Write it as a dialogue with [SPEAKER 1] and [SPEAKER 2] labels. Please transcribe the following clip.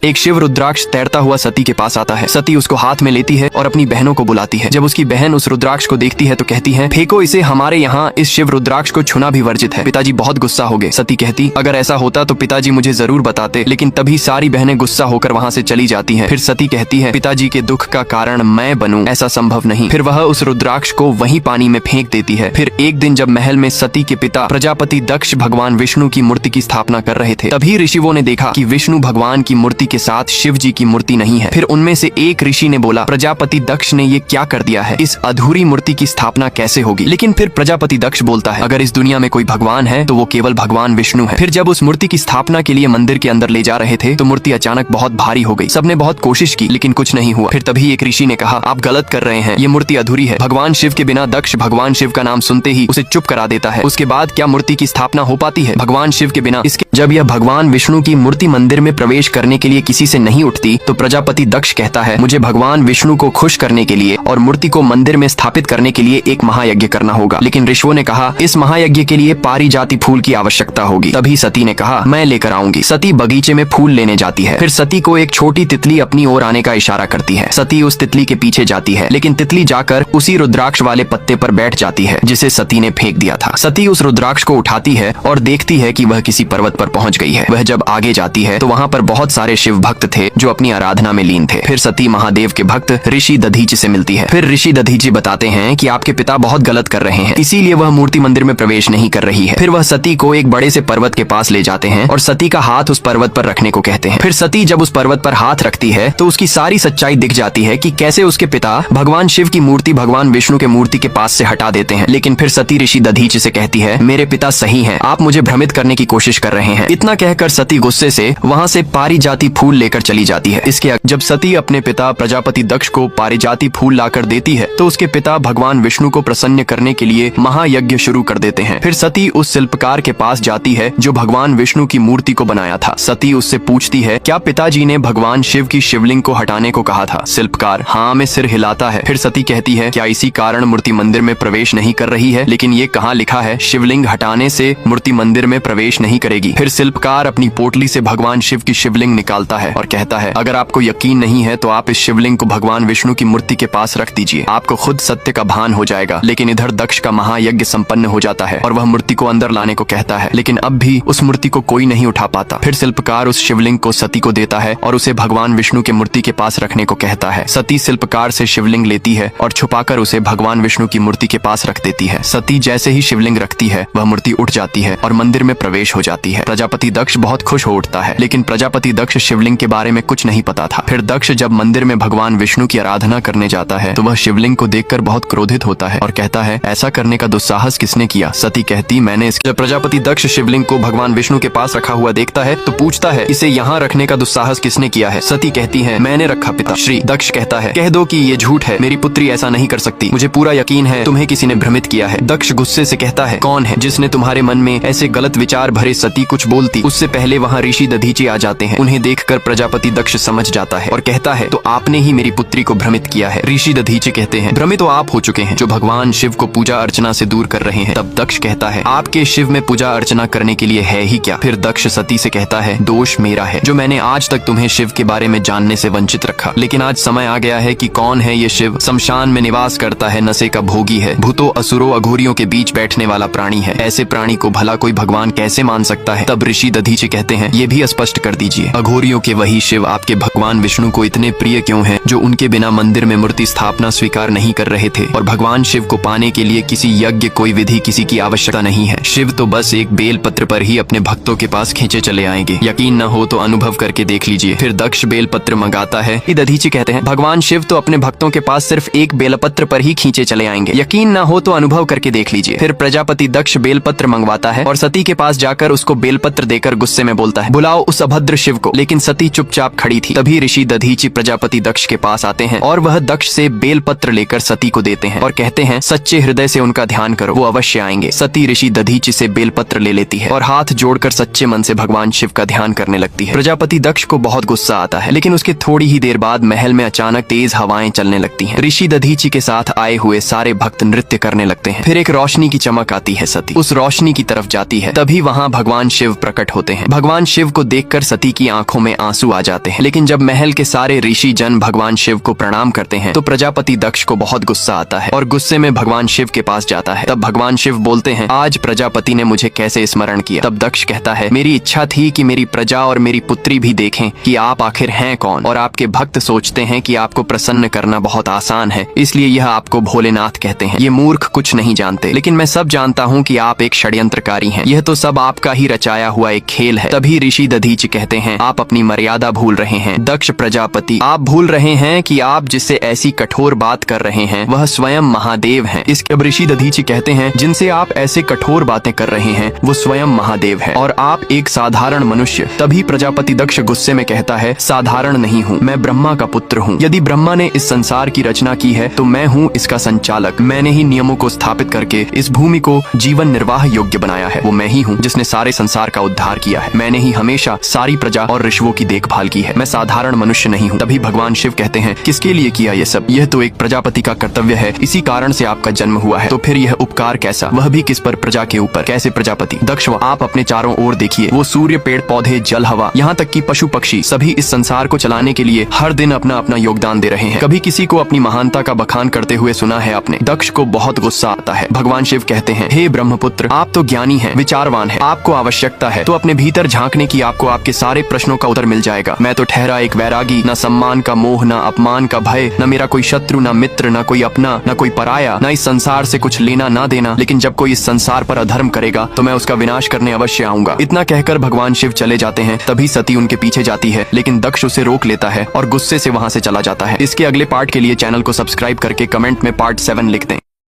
[SPEAKER 1] एक शिव रुद्राक्ष तैरता हुआ सती के पास आता है। सती उसको हाथ में लेती है और अपनी बहनों को बुलाती है। जब उसकी बहन उस रुद्राक्ष को देखती है तो कहती है, फेंको इसे, हमारे यहाँ इस शिव रुद्राक्ष को छूना भी वर्जित है। पिताजी बहुत गुस्सा हो गए। सती कहती, अगर ऐसा होता तो पिताजी मुझे जरूर बताते, लेकिन तभी सारी बहनें गुस्सा होकर वहाँ से चली जाती हैं। फिर सती कहती है, पिताजी के दुख का कारण मैं बनूं, ऐसा संभव नहीं। फिर वह उस रुद्राक्ष को वहीं पानी में फेंक देती है। फिर एक दिन जब महल में सती के पिता प्रजापति दक्ष भगवान विष्णु की मूर्ति की स्थापना कर रहे थे, तभी ऋषियों ने देखा कि विष्णु भगवान की मूर्ति के साथ शिव की मूर्ति नहीं है। फिर उनमें से एक ऋषि ने बोला, प्रजापति दक्ष ने ये क्या कर दिया है, इस अधूरी मूर्ति की स्थापना कैसे होगी। लेकिन फिर प्रजापति दक्ष बोलता है, अगर इस दुनिया में कोई भगवान है तो वो केवल भगवान विष्णु है। फिर जब उस मूर्ति की स्थापना के लिए मंदिर के अंदर ले जा रहे थे तो मूर्ति अचानक बहुत भारी हो गई। सबने बहुत कोशिश की लेकिन कुछ नहीं हुआ। फिर तभी एक ऋषि ने कहा, आप गलत कर रहे हैं, ये मूर्ति अधूरी है। भगवान शिव के बिना दक्ष भगवान शिव का नाम सुनते ही उसे चुप करा देता है। उसके बाद क्या मूर्ति की स्थापना हो पाती है भगवान शिव के बिना? जब यह भगवान विष्णु की मूर्ति मंदिर में प्रवेश करने के लिए किसी से नहीं उठती तो प्रजापति दक्ष कहता है, मुझे भगवान विष्णु को खुश करने के लिए और मूर्ति को मंदिर में स्थापित करने के लिए एक महायज्ञ करना होगा। लेकिन ऋषियों ने कहा, इस महायज्ञ के लिए पारिजाति फूल की आवश्यकता होगी। तभी सती ने कहा, मैं लेकर आऊंगी। सती बगीचे में फूल लेने जाती है। फिर सती को एक छोटी तितली अपनी ओर आने का इशारा करती है। सती उस तितली के पीछे जाती है, लेकिन तितली जाकर उसी रुद्राक्ष वाले पत्ते पर बैठ जाती है जिसे सती ने फेंक दिया था। सती उस रुद्राक्ष को उठाती है और देखती है कि वह किसी पर्वत पर पहुंच गई है। वह जब आगे जाती है तो वहाँ पर बहुत सारे शिव भक्त थे जो अपनी आराधना में लीन थे। फिर सती महादेव के भक्त ऋषि दधीचि से मिलती है। फिर ऋषि दधीचि बताते हैं कि आपके पिता बहुत गलत कर रहे हैं, इसीलिए वह मूर्ति मंदिर में प्रवेश नहीं कर रही है। फिर वह सती को एक बड़े से पर्वत के पास ले जाते हैं और सती का हाथ उस पर्वत पर रखने को कहते हैं। फिर सती जब उस पर्वत पर हाथ रखती है तो उसकी सारी सच्चाई दिख जाती है कि कैसे उसके पिता भगवान शिव की मूर्ति भगवान विष्णु के मूर्ति के पास से हटा देते हैं। लेकिन फिर सती ऋषि दधीचि से कहती है, मेरे पिता सही हैं, आप मुझे भ्रमित करने की कोशिश कर रहे हैं। इतना कहकर सती गुस्से से वहाँ से पारिजाति फूल लेकर चली जाती है। इसके जब सती अपने पिता प्रजापति दक्ष को पारिजाति फूल लाकर देती है तो उसके पिता भगवान विष्णु को प्रसन्न करने के लिए महायज्ञ शुरू कर देते हैं। फिर सती उस शिल्पकार के पास जाती है जो भगवान विष्णु की मूर्ति को बनाया था। सती उससे पूछती है, क्या पिताजी ने भगवान शिव की शिवलिंग को हटाने को कहा था? शिल्पकार हाँ में सिर हिलाता है। फिर सती कहती है, क्या इसी कारण मूर्ति मंदिर में प्रवेश नहीं कर रही है? लेकिन ये कहाँ लिखा है शिवलिंग हटाने से मूर्ति मंदिर में प्रवेश नहीं करेगी। फिर शिल्पकार अपनी पोटली से भगवान शिव की शिवलिंग निकालता है और कहता है, अगर आपको यकीन नहीं है तो आप इस शिवलिंग को भगवान विष्णु की मूर्ति के पास रख दीजिए, आपको खुद सत्य का भान हो जाएगा। लेकिन इधर दक्ष का महायज्ञ संपन्न हो जाता है और वह मूर्ति को अंदर लाने को कहता है, लेकिन अब भी उस मूर्ति को कोई नहीं उठा पाता। फिर शिल्पकार उस शिवलिंग को सती को देता है और उसे भगवान विष्णु के मूर्ति के पास रखने को कहता है। सती शिल्पकार से शिवलिंग लेती है और छुपाकर उसे भगवान विष्णु की मूर्ति के पास रख देती है। सती जैसे ही शिवलिंग रखती है वह मूर्ति उठ जाती है और मंदिर में प्रवेश हो जाती है। प्रजापति दक्ष बहुत खुश हो उठता है, लेकिन प्रजापति दक्ष शिवलिंग के बारे में कुछ नहीं पता था। फिर दक्ष जब मंदिर में भगवान विष्णु की आराधना करने जाता है तो वह शिवलिंग को देखकर बहुत क्रोधित होता है और कहता है, ऐसा करने का दुस्साहस किसने किया? सती कहती, मैंने। जब प्रजापति दक्ष शिवलिंग को भगवान विष्णु के पास रखा हुआ देखता है तो पूछता है, इसे यहाँ रखने का दुस्साहस किसने किया है? सती कहती है, मैंने रखा पिता श्री। दक्ष कहता है, कह दो कि ये झूठ है, मेरी पुत्री ऐसा नहीं कर सकती, मुझे पूरा यकीन है तुम्हें किसी ने भ्रमित किया है। दक्ष गुस्से से कहता है, कौन है जिसने तुम्हारे मन में ऐसे गलत विचार भरे? सती कुछ बोलती उससे पहले वहाँ ऋषि दधीचि आ जाते हैं। उन्हें देखकर प्रजापति दक्ष समझ जाता है और कहता है, तो आपने ही मेरी पुत्री को भ्रमित किया है। ऋषि दधीचि कहते हैं, भ्रमित तो आप हो चुके हैं जो भगवान शिव को पूजा अर्चना से दूर कर रहे हैं। तब दक्ष कहता है, आपके शिव में पूजा अर्चना करने के लिए है ही क्या? फिर दक्ष सती से कहता है, दोष मेरा है जो मैंने आज तक तुम्हें शिव के बारे में जानने से वंचित रखा। लेकिन आज समय आ गया है कि कौन है ये शिव। शमशान में निवास करता है, नशे का भोगी है, भूतों असुरों अघोरियों के बीच बैठने वाला प्राणी है। ऐसे प्राणी को भला कोई भगवान कैसे मान सकता है? तब ऋषि दधीचि कहते हैं, ये भी स्पष्ट कर दीजिए, अघोरियों के वही शिव आपके भगवान विष्णु को इतने प्रिय क्यों हैं जो उनके बिना मंदिर में मूर्ति स्थापना स्वीकार नहीं कर रहे थे? और भगवान शिव को पाने के लिए किसी यज्ञ कोई विधि किसी की आवश्यकता नहीं है। शिव तो बस एक बेल पत्र पर ही अपने भक्तों के पास खींचे चले आएंगे। यकीन न हो तो अनुभव करके देख लीजिए। फिर दक्ष बेल पत्र मंगाता है। दधीचि कहते हैं, भगवान शिव तो अपने भक्तों के पास सिर्फ एक बेलपत्र पर ही खींचे चले आएंगे, यकीन न हो तो अनुभव करके देख लीजिए। फिर प्रजापति दक्ष बेलपत्र मंगवाता है और सती के पास जाकर उसको बेलपत्र देकर गुस्से में बोलता है, बुलाओ उस अभद्र शिव को। लेकिन सती चुपचाप खड़ी थी। तभी ऋषि दधीचि प्रजापति दक्ष के पास आते हैं और वह दक्ष से बेलपत्र लेकर सती को देते हैं और कहते हैं, सच्चे हृदय से उनका ध्यान करो, वो अवश्य आएंगे। सती ऋषि दधीचि से बेलपत्र ले लेती है और हाथ जोड़कर सच्चे मन से भगवान शिव का ध्यान करने लगती है। प्रजापति दक्ष को बहुत गुस्सा आता है, लेकिन उसके थोड़ी ही देर बाद महल में अचानक तेज हवाएं चलने लगती हैं। ऋषि दधीचि के साथ आए हुए सारे भक्त नृत्य करने लगते हैं। फिर एक रोशनी की चमक आती है। सती उस रोशनी की तरफ जाती है, तभी वहाँ भगवान शिव प्रकट होते हैं। भगवान शिव को देखकर सती की आंखों में आंसू आ जाते हैं। लेकिन जब महल के सारे ऋषि जन भगवान शिव को प्रणाम करते हैं तो प्रजापति दक्ष को बहुत गुस्सा आता है और गुस्से में भगवान शिव के पास जाता है। तब भगवान शिव बोलते हैं, आज प्रजापति ने मुझे कैसे स्मरण किया। तब दक्ष कहता है, मेरी इच्छा थी कि मेरी प्रजा और मेरी पुत्री भी देखें कि आप आखिर हैं कौन, और आपके भक्त सोचते हैं कि आपको प्रसन्न करना बहुत आसान है, इसलिए यह आपको भोलेनाथ कहते हैं। ये मूर्ख कुछ नहीं जानते, लेकिन मैं सब जानता हूँ कि आप एक षड्यंत्रकारी हैं। यह तो सब आपका ही रचाया हुआ एक खेल है। तभी ऋषि दधीचि कहते हैं, आप अपनी मर्यादा भूल रहे हैं दक्ष प्रजापति। आप भूल रहे हैं कि आप जिससे ऐसी कठोर बात कर रहे हैं वह स्वयं महादेव हैं। इसके अब ऋषि दधीचि कहते हैं, जिनसे आप ऐसे कठोर बातें कर रहे हैं वो स्वयं महादेव है और आप एक साधारण मनुष्य। तभी प्रजापति दक्ष गुस्से में कहता है, साधारण नहीं हूँ, मैं ब्रह्मा का पुत्र हूँ। यदि ब्रह्मा ने इस संसार की रचना की है तो मैं हूँ इसका संचालक। मैंने ही नियमों को स्थापित करके इस भूमि को जीवन निर्वाह योग्य बनाया है। वो मैं ही हूँ जिसने सारे संसार का उद्धार किया है। मैंने ही हमेशा सारी प्रजा और ऋषियों की देखभाल की है। मैं साधारण मनुष्य नहीं हूँ। तभी भगवान शिव कहते हैं, किसके लिए किया ये सब? यह तो एक प्रजापति का कर्तव्य है, इसी कारण से आपका जन्म हुआ है। तो फिर यह उपकार कैसा, वह भी किस पर? प्रजा के ऊपर। कैसे प्रजापति? दक्ष, आप अपने चारों ओर देखिए, वो सूर्य, पेड़ पौधे, जल, हवा, यहाँ तक कि पशु पक्षी सभी इस संसार को चलाने के लिए हर दिन अपना अपना योगदान दे रहे हैं। कभी किसी को अपनी महानता का बखान करते हुए सुना है आपने? दक्ष को बहुत गुस्सा आता है। भगवान शिव कहते हैं, हे ब्रह्मपुत्र, आप तो ज्ञानी हैं, विचारवान हैं, आपको आवश्यकता है तो अपने भीतर झांकने की, आपको आपके सारे प्रश्नों का उत्तर मिल जाएगा। मैं तो ठहरा एक वैरागी, न सम्मान का मोह, न अपमान का भय, न मेरा कोई शत्रु, न मित्र, न कोई अपना, न कोई पराया, न इस संसार से कुछ लेना ना देना। लेकिन जब कोई इस संसार पर अधर्म करेगा तो मैं उसका विनाश करने अवश्य आऊंगा। इतना कहकर भगवान शिव चले जाते हैं। तभी सती उनके पीछे जाती है, लेकिन दक्ष उसे रोक लेता है और गुस्से से वहां से चला जाता है। इसके अगले पार्ट के लिए चैनल को सब्सक्राइब करके कमेंट में पार्ट 7 लिख दें।